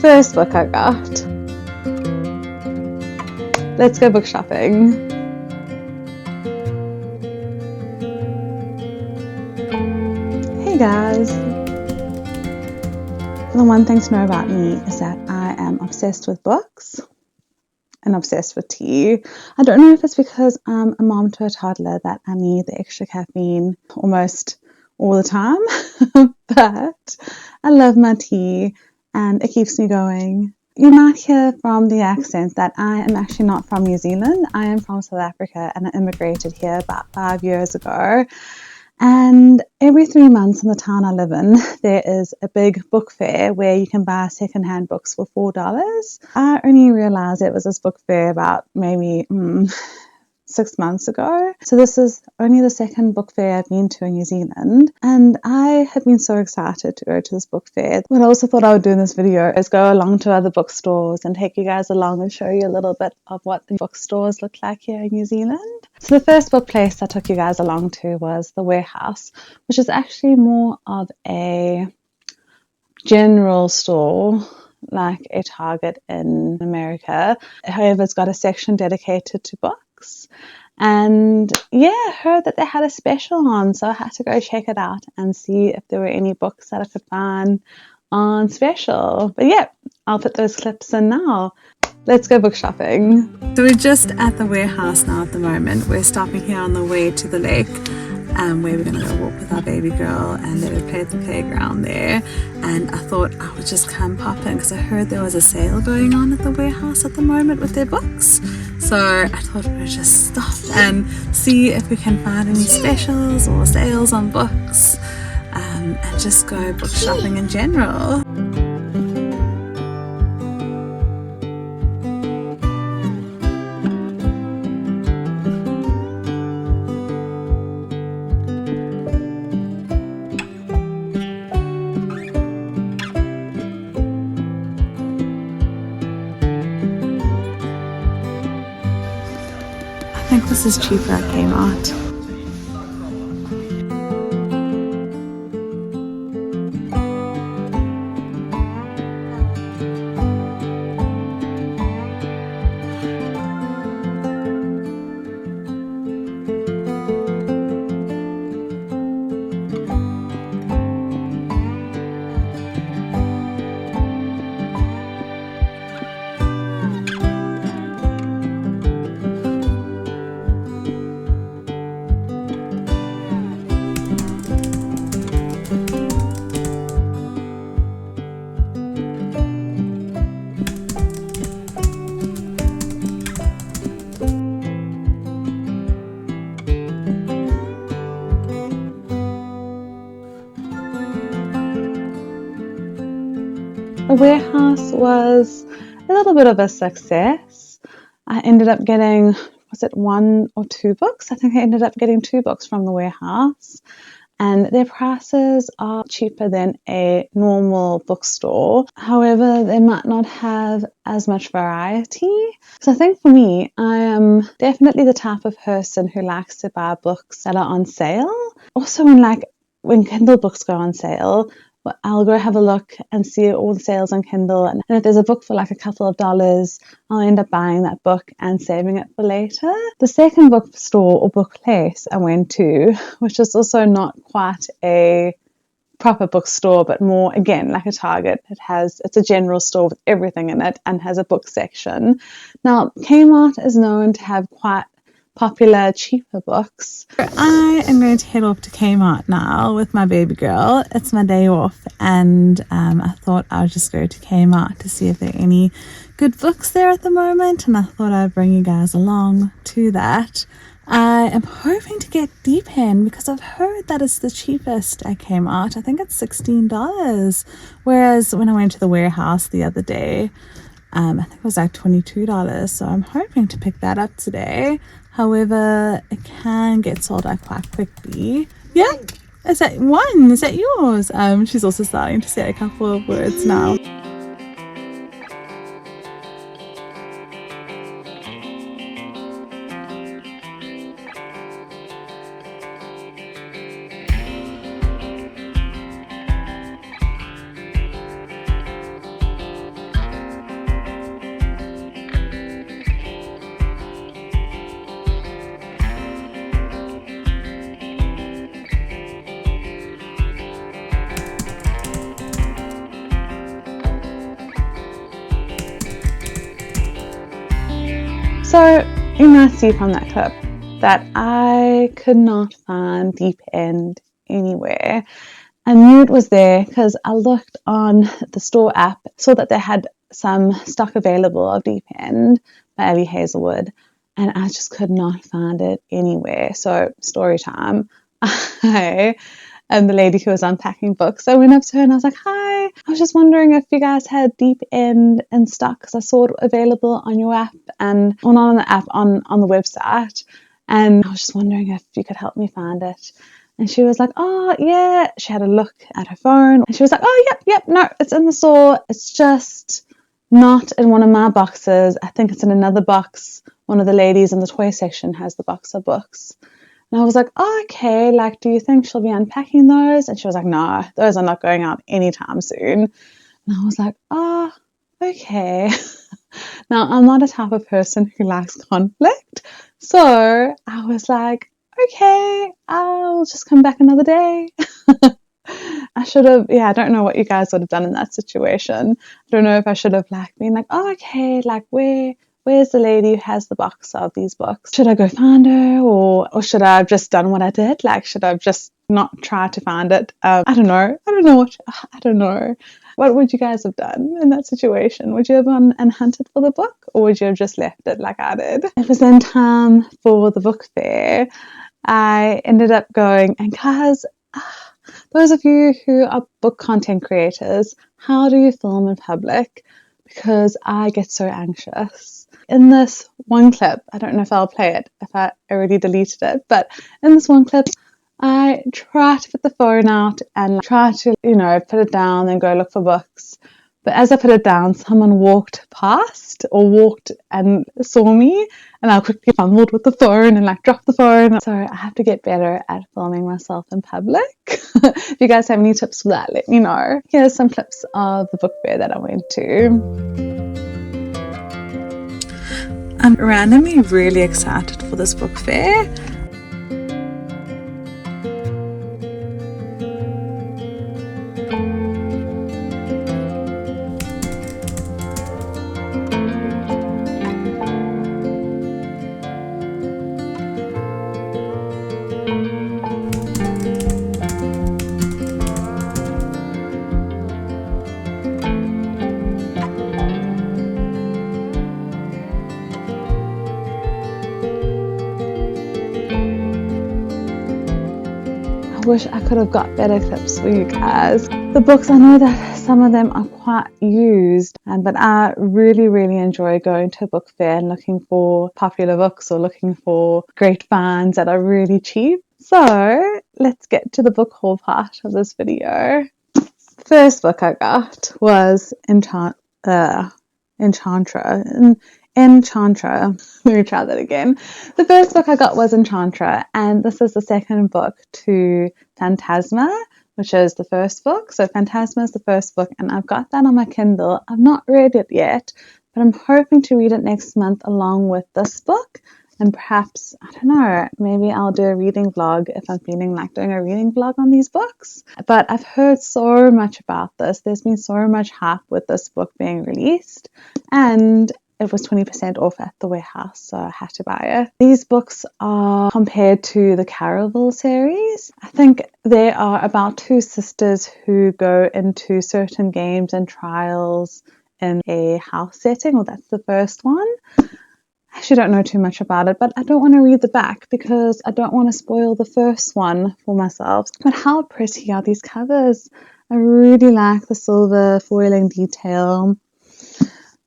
first book I got. Let's go book shopping. Hey guys! The one thing to know about me is that I am obsessed with books and obsessed with tea. I don't know if it's because I'm a mom to a toddler that I need the extra caffeine almost all the time, but I love my tea and it keeps me going. You might hear from the accent that I am actually not from New Zealand. I am from South Africa and I immigrated here about 5 years ago. And every 3 months in the town I live in, there is a big book fair where you can buy secondhand books for $4. I only realized it was this book fair about maybe 6 months ago. So this is only the second book fair I've been to in New Zealand. And I have been so excited to go to this book fair. What I also thought I would do in this video is go along to other bookstores and take you guys along and show you a little bit of what the bookstores look like here in New Zealand. So the first book place I took you guys along to was The Warehouse, which is actually more of a general store, like a Target in America. However, it's got a section dedicated to books. And yeah, I heard that they had a special on, so I had to go check it out and see if there were any books that I could find on special. But yeah, I'll put those clips in now. Let's go book shopping. So we're just at the warehouse now at the moment. We're stopping here on the way to the lake, where we're going to go walk with our baby girl and let her play at the playground there. And I thought I would just come pop in because I heard there was a sale going on at the warehouse at the moment with their books. So I thought we'd just stop and see if we can find any specials or sales on books, and just go book shopping in general. I think this is cheaper at Kmart. The warehouse was a little bit of a success. I ended up getting, was it 1 or 2 books? I think I ended up getting 2 books from the warehouse. And their prices are cheaper than a normal bookstore. However, they might not have as much variety. So I think for me, I am definitely the type of person who likes to buy books that are on sale. Also when Kindle books go on sale, I'll go have a look and see all the sales on Kindle. And if there's a book for like a couple of dollars, I'll end up buying that book and saving it for later. The second bookstore or book place I went to, which is also not quite a proper bookstore, but more, again, like a Target. It's a general store with everything in it and has a book section. Now, Kmart is known to have quite popular, cheaper books. I am going to head off to Kmart now with my baby girl. It's my day off, and I thought I would just go to Kmart to see if there are any good books there at the moment, and I thought I'd bring you guys along to that. I am hoping to get Deep End because I've heard that it's the cheapest at Kmart. I think it's $16, whereas when I went to the warehouse the other day, I think it was like $22, so I'm hoping to pick that up today. However, it can get sold out quite quickly. Yeah, is that one? Is that yours? She's also starting to say a couple of words now. So you might see from that clip that I could not find Deep End anywhere. I knew it was there because I looked on the store app, saw that they had some stock available of Deep End by Ellie Hazelwood, and I just could not find it anywhere. So story time. I am the lady who was unpacking books. I went up to her and I was like, hi, I was just wondering if you guys had Deep End in stock because I saw it available on your app and, well, not on the app, on the website. And I was just wondering if you could help me find it. And she was like, oh, yeah. She had a look at her phone and she was like, oh, yep, no, it's in the store. It's just not in one of my boxes. I think it's in another box. One of the ladies in the toy section has the box of books. And I was like, oh, okay, like, do you think she'll be unpacking those? And she was like, no, those are not going out anytime soon. And I was like, oh, okay. Now, I'm not a type of person who likes conflict. So I was like, okay, I'll just come back another day. I should have, I don't know what you guys would have done in that situation. I don't know if I should have like been like, oh, okay, like where's the lady who has the box of these books? Should I go find her or should I have just done what I did? Like, should I have just not tried to find it? I don't know. I don't know. What would you guys have done in that situation? Would you have gone and hunted for the book or would you have just left it like I did? It was in time for the book fair. I ended up going, and guys, those of you who are book content creators, how do you film in public? Because I get so anxious. In this one clip, I don't know if I'll play it, if I already deleted it, but in this one clip, I try to put the phone out and try to, put it down and go look for books. But as I put it down, someone walked past or walked and saw me, and I quickly fumbled with the phone and dropped the phone. So I have to get better at filming myself in public. If you guys have any tips for that, let me know. Here's some clips of the book fair that I went to. I'm randomly really excited for this book fair. I wish I could have got better clips for you guys. The books, I know that some of them are quite used, but I really, really enjoy going to a book fair and looking for popular books or looking for great finds that are really cheap. So let's get to the book haul part of this video. The first book I got was Enchantra. Let me try that again. The first book I got was Enchantra, and this is the second book to Phantasma, which is the first book. So Phantasma is the first book, and I've got that on my Kindle. I've not read it yet, but I'm hoping to read it next month along with this book. And perhaps, I don't know, maybe I'll do a reading vlog if I'm feeling like doing a reading vlog on these books. But I've heard so much about this. There's been so much hype with this book being released. And it was 20% off at the warehouse, so I had to buy it. These books are compared to the Caraville series. I think they are about two sisters who go into certain games and trials in a house setting. Well, that's the first one. I actually don't know too much about it, but I don't want to read the back because I don't want to spoil the first one for myself. But how pretty are these covers? I really like the silver foiling detail.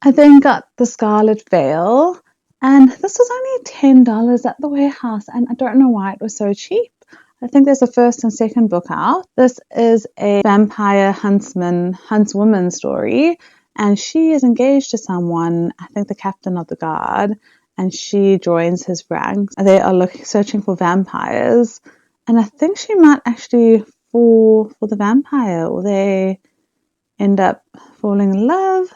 I then got the Scarlet Veil, and this was only $10 at the warehouse, and I don't know why it was so cheap. I think there's a first and second book out. This is a vampire huntswoman story, and she is engaged to someone, I think the captain of the guard, and she joins his ranks. They are searching for vampires, and I think she might actually fall for the vampire, or they end up falling in love.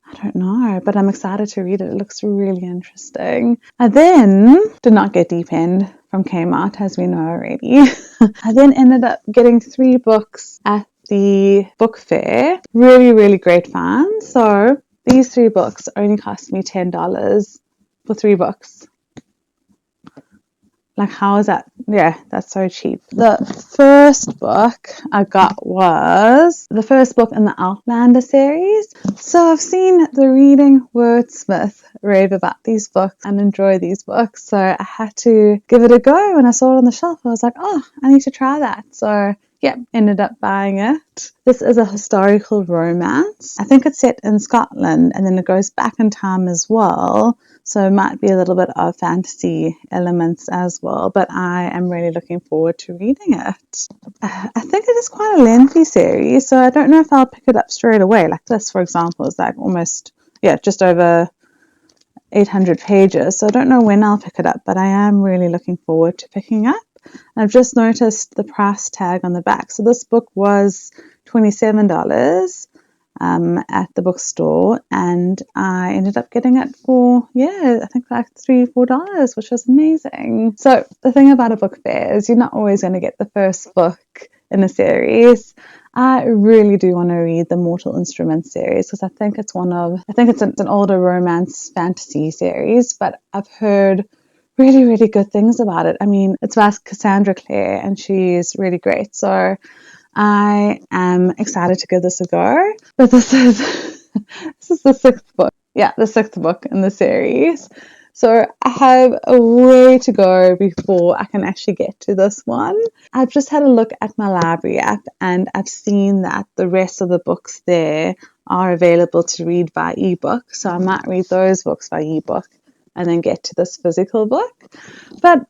I don't know, but I'm excited to read it. It looks really interesting. I then did not get Deep End from Kmart, as we know already. I then ended up getting 3 books at the book fair. Really, really great finds. So these 3 books only cost me $10. for 3 books. Like, how is that? Yeah, that's so cheap. The first book I got was the first book in the Outlander series. So I've seen the reading wordsmith rave about these books and enjoy these books. So I had to give it a go. When I saw it on the shelf, I was like, oh, I need to try that. So yeah, ended up buying it. This is a historical romance. I think it's set in Scotland and then it goes back in time as well. So it might be a little bit of fantasy elements as well, but I am really looking forward to reading it. I think it is quite a lengthy series, so I don't know if I'll pick it up straight away. Like this, for example, is like almost, just over 800 pages. So I don't know when I'll pick it up, but I am really looking forward to picking up. And I've just noticed the price tag on the back. So this book was $27 at the bookstore, and I ended up getting it for, I think like $3-4, which was amazing. So the thing about a book fair is you're not always going to get the first book in a series. I really do want to read the Mortal Instruments series because I think it's an older romance fantasy series, but I've heard really, really good things about it. I mean, it's by Cassandra Clare and she's really great. So I am excited to give this a go. But this is the 6th book. Yeah, the 6th book in the series. So I have a way to go before I can actually get to this one. I've just had a look at my library app and I've seen that the rest of the books there are available to read by ebook. So I might read those books by ebook and then get to this physical book. But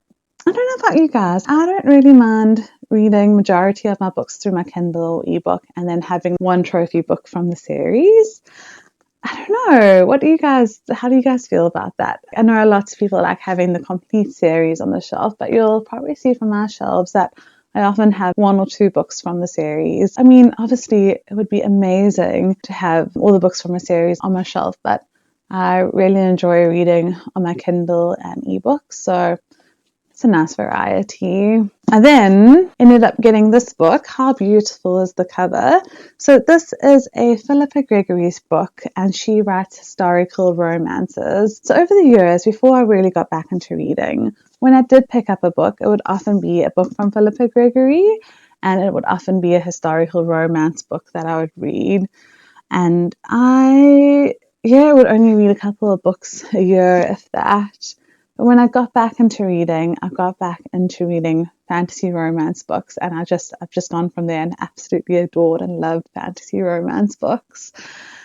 I don't know about you guys. I don't really mind reading majority of my books through my Kindle ebook and then having one trophy book from the series. I don't know. How do you guys feel about that? I know lots of people like having the complete series on the shelf, but you'll probably see from our shelves that I often have 1 or 2 books from the series. I mean, obviously it would be amazing to have all the books from a series on my shelf, but I really enjoy reading on my Kindle and ebooks, so it's a nice variety. I then ended up getting this book. How beautiful is the cover? So this is a Philippa Gregory's book and she writes historical romances. So over the years, before I really got back into reading, when I did pick up a book, it would often be a book from Philippa Gregory and it would often be a historical romance book that I would read. And I would only read a couple of books a year, if that. But when I got back into reading, I got back into reading fantasy romance books, and I've just gone from there and absolutely adored and loved fantasy romance books.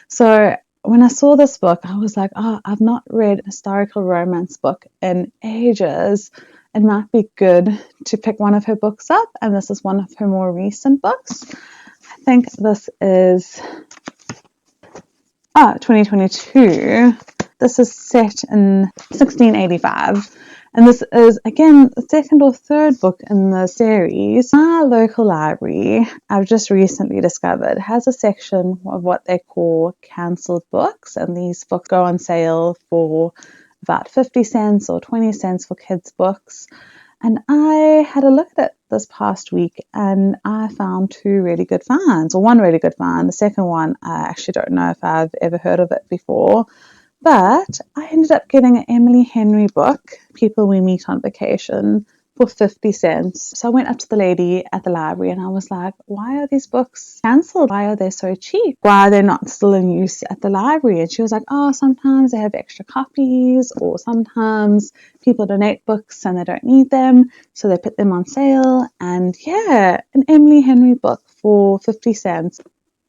So when I saw this book, I was like, oh, I've not read a historical romance book in ages. It might be good to pick one of her books up, and this is one of her more recent books. I think this is 2022. This is set in 1685. And this is, again, the 2nd or 3rd book in the series. Our local library, I've just recently discovered, has a section of what they call cancelled books. And these books go on sale for about 50 cents or 20 cents for kids' books. And I had a look at it this past week and I found 2 really good finds, or 1 really good find. The second one, I actually don't know if I've ever heard of it before. But I ended up getting an Emily Henry book, People We Meet on Vacation, for 50 cents. So I went up to the lady at the library and I was like, why are these books cancelled? Why are they so cheap? Why are they not still in use at the library? And she was like, oh, sometimes they have extra copies, or sometimes people donate books and they don't need them, so they put them on sale. And an Emily Henry book for 50 cents.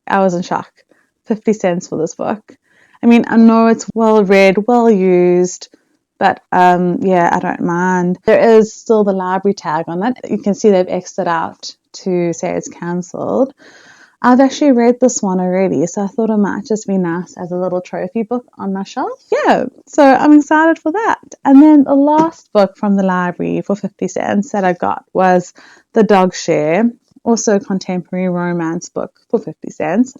I was in shock. 50 cents for this book. I mean, I know it's well read, well used, but I don't mind. There is still the library tag on it. You can see they've X'd it out to say it's cancelled. I've actually read this one already, so I thought it might just be nice as a little trophy book on my shelf. So I'm excited for that. And then the last book from the library for 50 cents that I got was The Dog Share, also a contemporary romance book for 50 cents.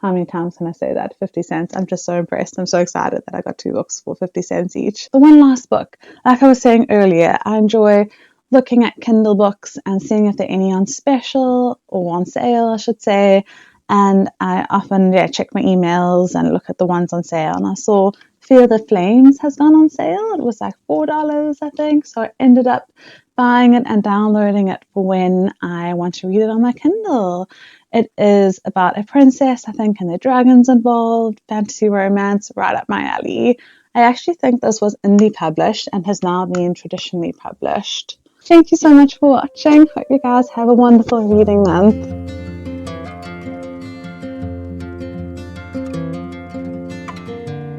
How many times can I say that? 50 cents. I'm just so impressed. I'm so excited that I got 2 books for 50 cents each. The one last book, like I was saying earlier, I enjoy looking at Kindle books and seeing if there are any on special or on sale, I should say. And I often check my emails and look at the ones on sale. And I saw Fear the Flames has gone on sale. It was like $4, I think. So I ended up buying it and downloading it for when I want to read it on my Kindle. It is about a princess, I think, and the dragons involved, fantasy romance, right up my alley. I actually think this was indie published and has now been traditionally published. Thank you so much for watching. Hope you guys have a wonderful reading month.